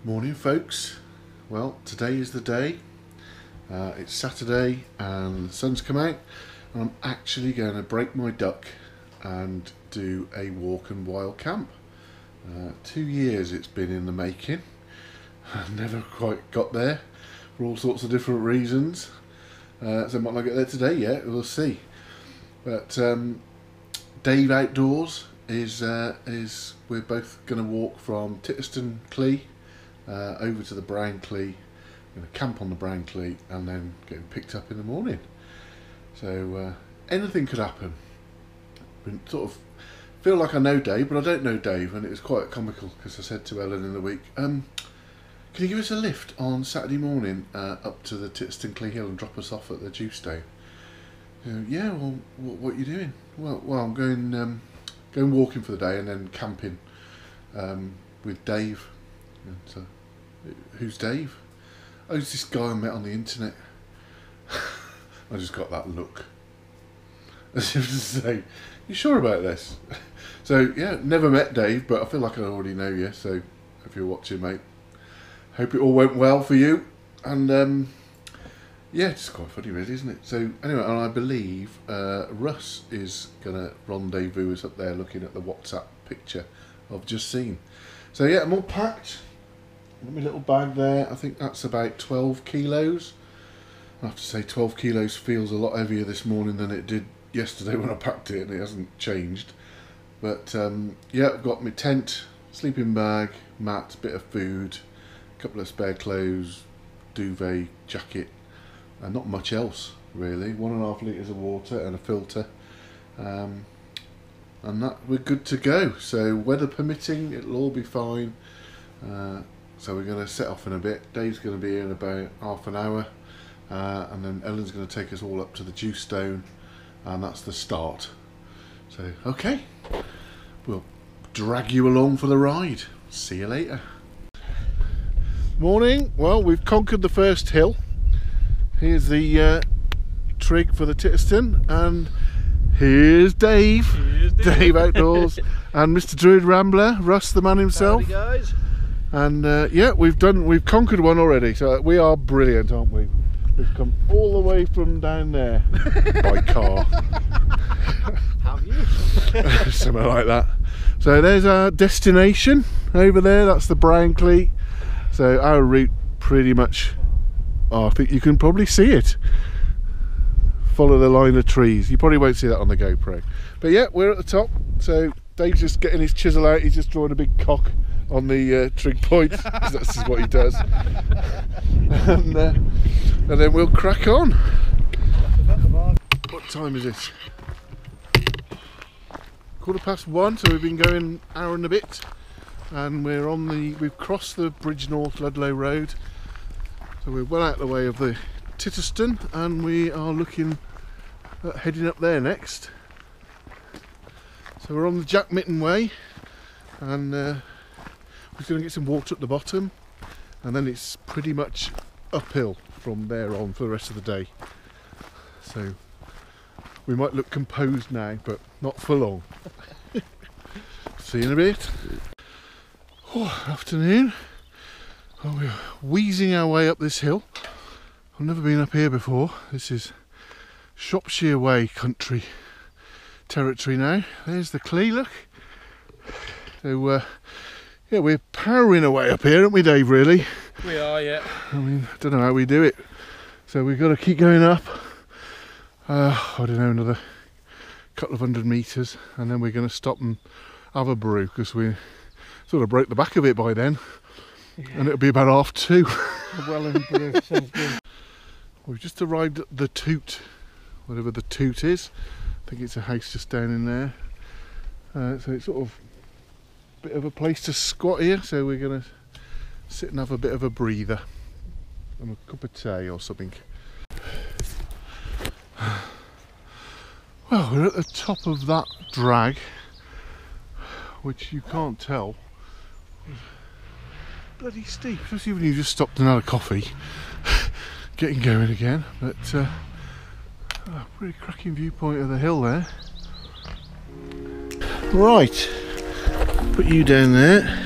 Morning folks. Well, today is the day. It's Saturday and the sun's come out and I'm actually going to break my duck and do a walk and wild camp. 2 years it's been in the making. I never quite got there for all sorts of different reasons. So I might not get there today yet, we'll see. But Dave Outdoors is we're both going to walk from Titterstone Clee over to the Brown Clee. We're going to camp on the Brown Clee and then getting picked up in the morning. So anything could happen. I sort of feel like I know Dave, but I don't know Dave, and it was quite comical because I said to Ellen in the week, can you give us a lift on Saturday morning up to the Titterstone Clee Hill and drop us off at the Titterstone? Yeah, well, what are you doing? Well, I'm going walking for the day and then camping with Dave. And so, who's Dave? Oh, it's this guy I met on the internet. I just got that look, as if to say, you sure about this? So yeah, never met Dave, but I feel like I already know you. So if you're watching, mate, hope it all went well for you. And yeah, it's quite funny really, isn't it? So anyway, and I believe Russ is gonna rendezvous us up there looking at the WhatsApp picture I've just seen. So yeah, I'm all packed. Got my little bag there. I think that's about 12 kilos. I have to say 12 kilos feels a lot heavier this morning than it did yesterday when I packed it, and it hasn't changed. But yeah, I've got my tent, sleeping bag, mat, bit of food, a couple of spare clothes, duvet, jacket, and not much else really. 1.5 litres of water and a filter, and that we're good to go. So weather permitting, it'll all be fine. So we're going to set off in a bit. Dave's going to be here in about half an hour, and then Ellen's going to take us all up to the Titterstone, and that's the start. So okay, we'll drag you along for the ride. See you later. Morning. Well, we've conquered the first hill. Here's the trig for the Titterstone, and here's Dave. Dave Outdoors and Mr. Druid Rambler, Russ the man himself. Howdy guys. And yeah, we've conquered one already, so we are brilliant, aren't we? We've come all the way from down there by car. Have you? Something like that. So there's our destination over there. That's the Brown Clee. So our route pretty much, I think you can probably see it. Follow the line of trees. You probably won't see that on the GoPro. But yeah, we're at the top. So Dave's just getting his chisel out. He's just drawing a big cock on the trig point, because that's just what he does. And then we'll crack on. What time is it? 1:15, so we've been going an hour and a bit, and we've crossed the Bridge North Ludlow Road, so we're well out of the way of the Titterstone, and we are looking at heading up there next. So we're on the Jack Mitten Way, and we're going to get some water at the bottom, and then it's pretty much uphill from there on for the rest of the day. So we might look composed now, but not for long. See you in a bit. Oh, afternoon. Oh, we're wheezing our way up this hill. I've never been up here before. This is Shropshire way country territory now. There's the Clee, look. So yeah, we're powering away up here, aren't we, Dave, really? We are, yeah. I mean, I don't know how we do it. So we've got to keep going up. I don't know, another couple of 100 metres, and then we're going to stop and have a brew, because we sort of broke the back of it by then. Yeah. And it'll be about 2:30. Well and brew, sounds good. We've just arrived at the Toot, whatever the Toot is. I think it's a house just down in there. So it's sort of bit of a place to squat here, so we're going to sit and have a bit of a breather and a cup of tea or something. Well, we're at the top of that drag, which you can't tell. Bloody steep, especially when you just stopped and had a coffee. Getting going again, but pretty cracking viewpoint of the hill there. Right, put you down there.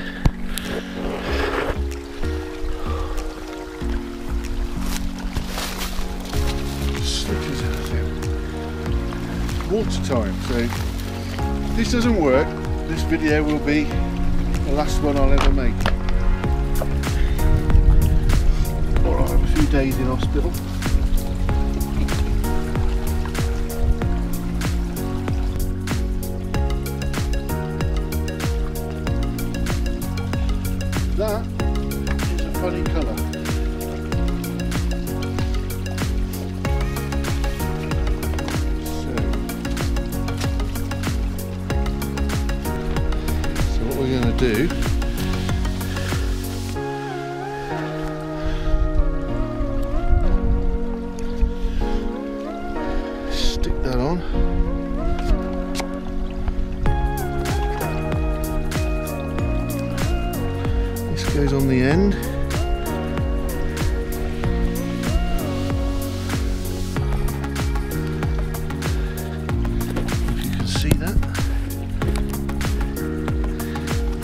water time. So if this doesn't work, this video will be the last one I'll ever make. Alright, I have a few days in hospital. That is a funny colour. So what we're going to do is stick that on. Goes on the end. If you can see that.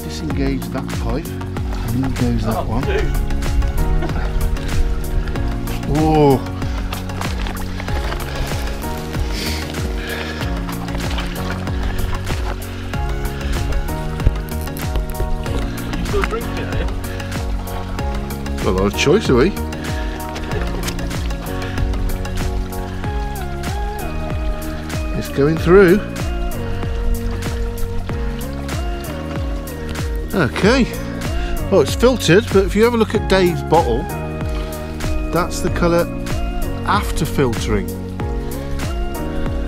Disengage that pipe and in goes that one. Whoa! You still drinking it, eh? Got a lot of choice, are we? It's going through. Okay. Well, it's filtered, but if you have a look at Dave's bottle, that's the colour after filtering.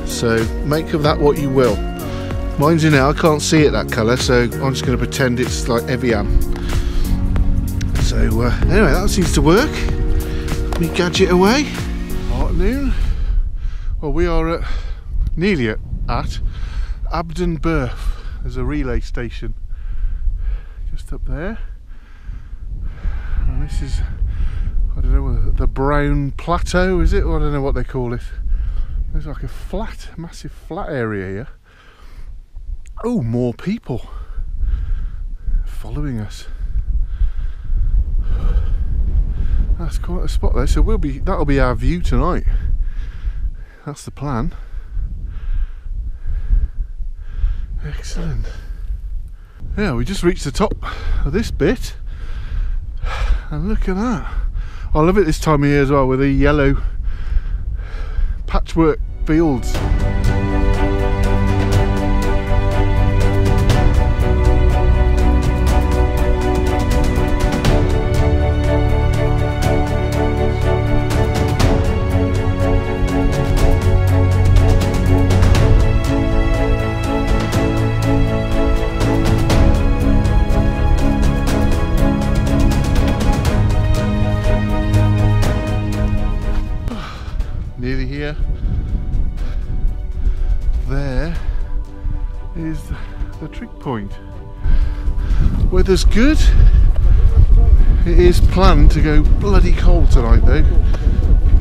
So make of that what you will. Mine's in there, I can't see it that colour, so I'm just going to pretend it's like Evian. So anyway, that seems to work. Let me gadget away. Afternoon. Well, we are nearly at Abden Berth. There's a relay station just up there. And this is, I don't know, the Brown Plateau, is it? Or I don't know what they call it. There's like a flat, massive flat area here. Oh, more people following us. That's quite a spot there, so that'll be our view tonight. That's the plan. Excellent. Yeah, we just reached the top of this bit, and look at that. I love it this time of year as well, with the yellow patchwork fields. Nearly here. There is the trig point. Weather's good. It is planned to go bloody cold tonight though.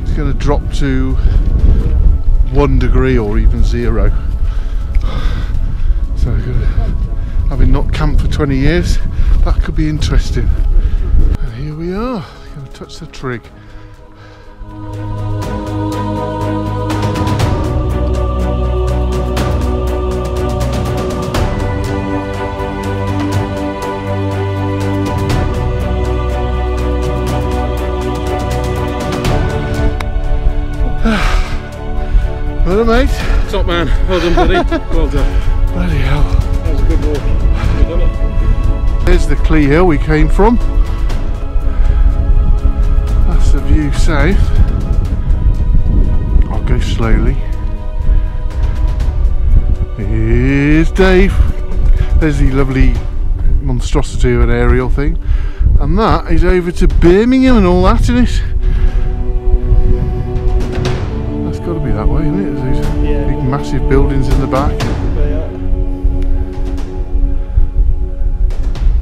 It's going to drop to 1 degree or even 0. So having not camped for 20 years, that could be interesting. And here we are, going to touch the trig. Well done, mate. Top man. Well done, buddy. Well done. Bloody hell. That was a good walk. We've done it. There's the Clee Hill we came from. That's the view south. I'll go slowly. Here's Dave. There's the lovely monstrosity of an aerial thing. And that is over to Birmingham and all that in it. Got to be that way, isn't it? There's these big massive buildings in the back.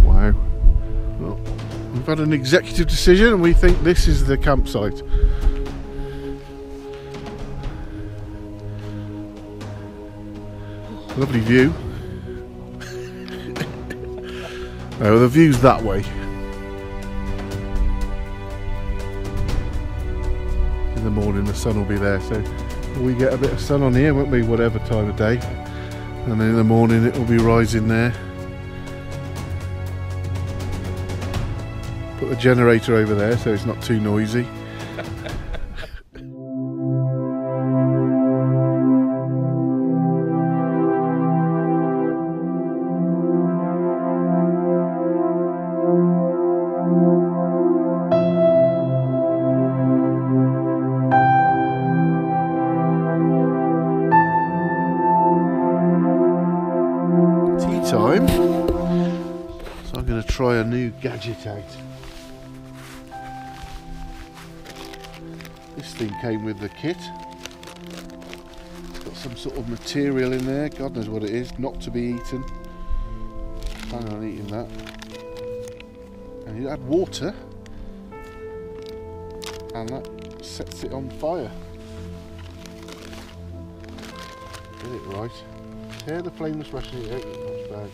Wow. Well, we've had an executive decision and we think this is the campsite. Lovely view. Oh, the view's that way. In the morning the sun will be there, so we get a bit of sun on here, won't we, whatever time of day. And then in the morning it will be rising there. Put the generator over there so it's not too noisy. Time, so I'm going to try a new gadget out. This thing came with the kit. It's got some sort of material in there, God knows what it is, not to be eaten. Planning on eating that. And you add water and that sets it on fire. Get it right. Tear the flameless ration out of the punch bag.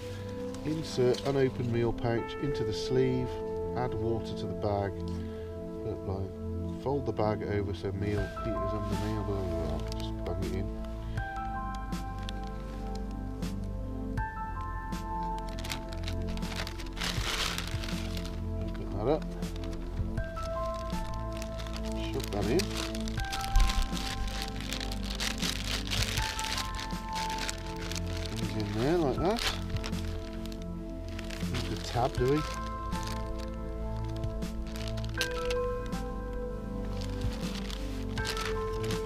Insert unopened meal pouch into the sleeve. Add water to the bag. Fold the bag over so meal heat is underneath. Blah, blah, blah. Just bang it in. Open that up. Shove that in. In there like that. Use the tab, do we?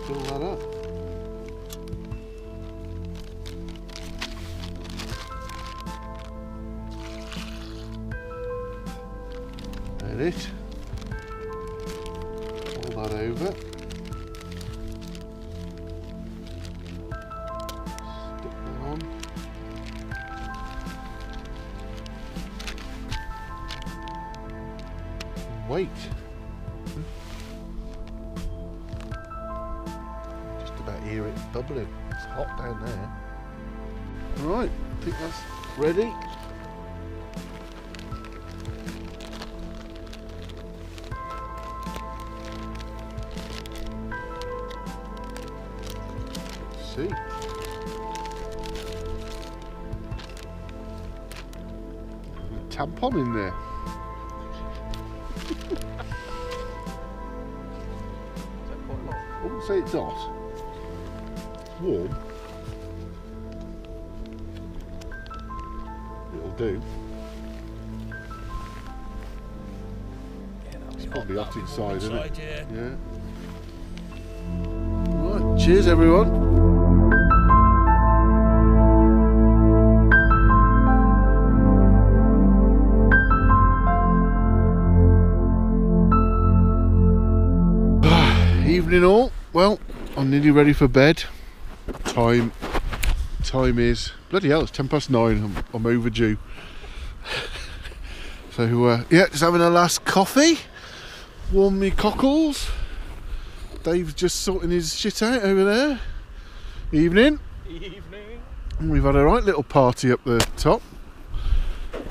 Fill that up. There it. Pull that over. Wait. Just about hear it bubbling. It's hot down there. Right, I think that's ready. Let's see. A tampon in there. I wouldn't say it's hot. It's warm. It'll do. It's probably hot inside, isn't it? Yeah. Right, cheers everyone. Evening all. Well, I'm nearly ready for bed. Time is bloody hell. It's 9:10. I'm overdue. So yeah, just having a last coffee. Warm me cockles. Dave's just sorting his shit out over there. Evening. Evening. And we've had a right little party up the top.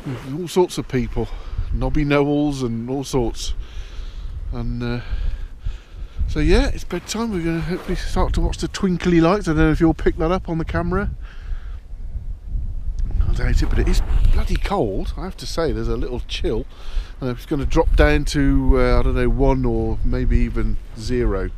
With all sorts of people, Nobby Knowles and all sorts. And so yeah, it's bedtime. We're going to hopefully start to watch the twinkly lights. I don't know if you'll pick that up on the camera. I doubt it, but it is bloody cold. I have to say, there's a little chill. And it's going to drop down to, I don't know, 1 or maybe even 0.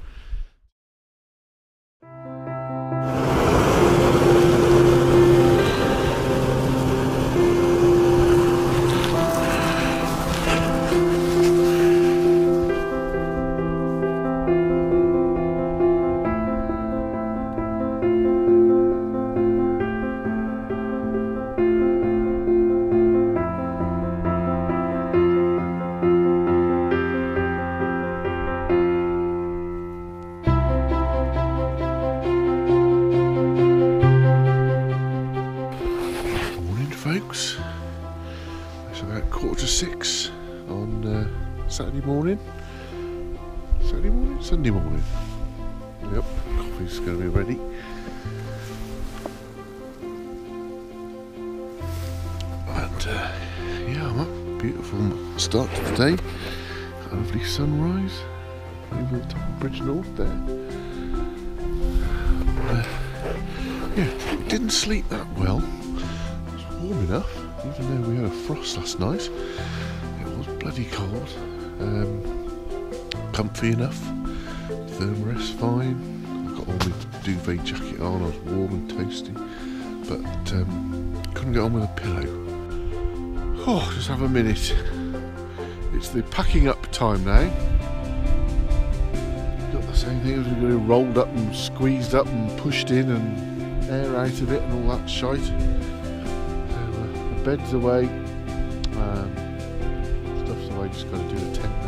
Folks, it's about 6:15 on Saturday morning. Sunday morning. Yep, coffee's going to be ready. And yeah, I'm up. Beautiful start to the day. Lovely sunrise over the top of Bridge North there. Yeah, didn't sleep that well. It was warm enough, even though we had a frost last night. It was bloody cold. Comfy enough. Thermarest fine. I got all my duvet jacket on. I was warm and toasty, but couldn't get on with a pillow. Oh, just have a minute. It's the packing up time now. Got the same thing as we do, rolled up and squeezed up and pushed in and air out of it and all that shite. So the bed's away, stuff's away, just got to do the tent now.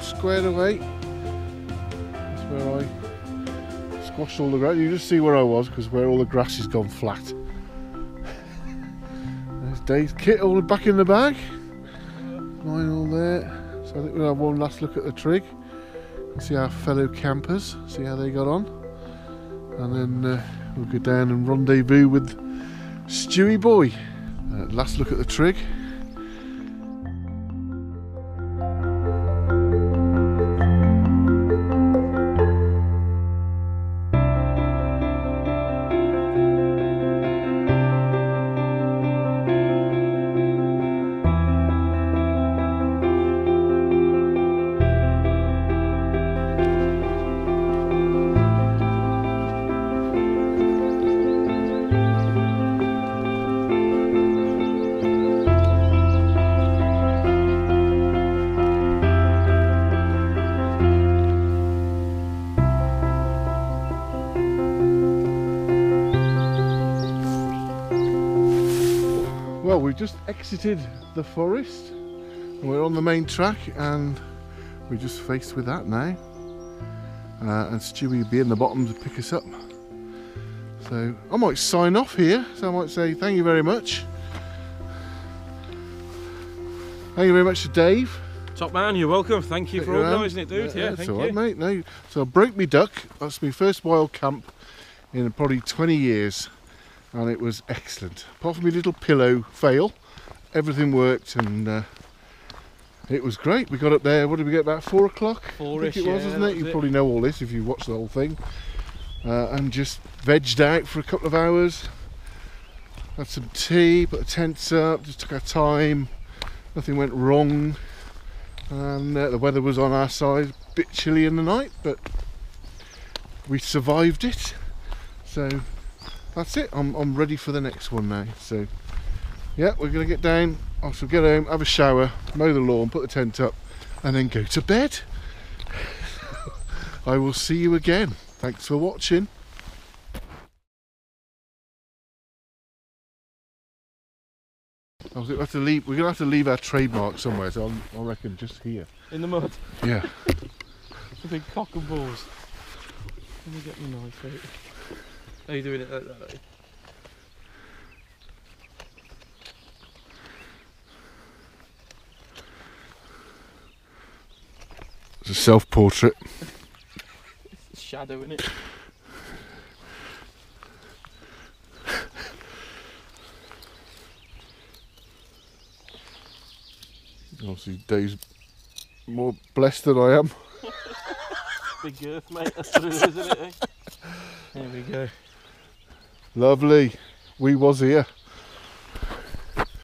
Squared away. That's where I squashed all the grass. You just see where I was because where all the grass has gone flat. There's Dave's kit all back in the bag. Mine all there. So I think we'll have one last look at the trig. See our fellow campers, see how they got on. And then we'll go down and rendezvous with Stewie boy. Last look at the trig. Well, we've just exited the forest and we're on the main track and we're just faced with that now. And Stewie will be in the bottom to pick us up. So I might sign off here, so I might say thank you very much. Thank you very much to Dave. Top man, you're welcome. Thank you for organising it, dude. Yeah, that's thank all right, you. mate. No, so I broke me duck. That's my first wild camp in probably 20 years. And it was excellent. Apart from my little pillow fail, everything worked and it was great. We got up there, what did we get, about 4 o'clock? 4-ish, I think it was, yeah, isn't it? You probably know all this if you watched the whole thing. And just vegged out for a couple of hours. Had some tea, put the tents up, just took our time. Nothing went wrong. And the weather was on our side, a bit chilly in the night, but we survived it. So that's it, I'm ready for the next one now. So yeah, we're going to get down, I shall get home, have a shower, mow the lawn, put the tent up and then go to bed. I will see you again. Thanks for watching. We're going to have to leave our trademark somewhere, so I reckon just here. In the mud? Yeah. A big cock and balls. Let me get my knife out. Are you doing it like that? It's a self-portrait. It's a shadow, isn't it? Obviously Dave's more blessed than I am. Big girth, mate, that's what it is, isn't it? Eh? There we go. Lovely. We was here.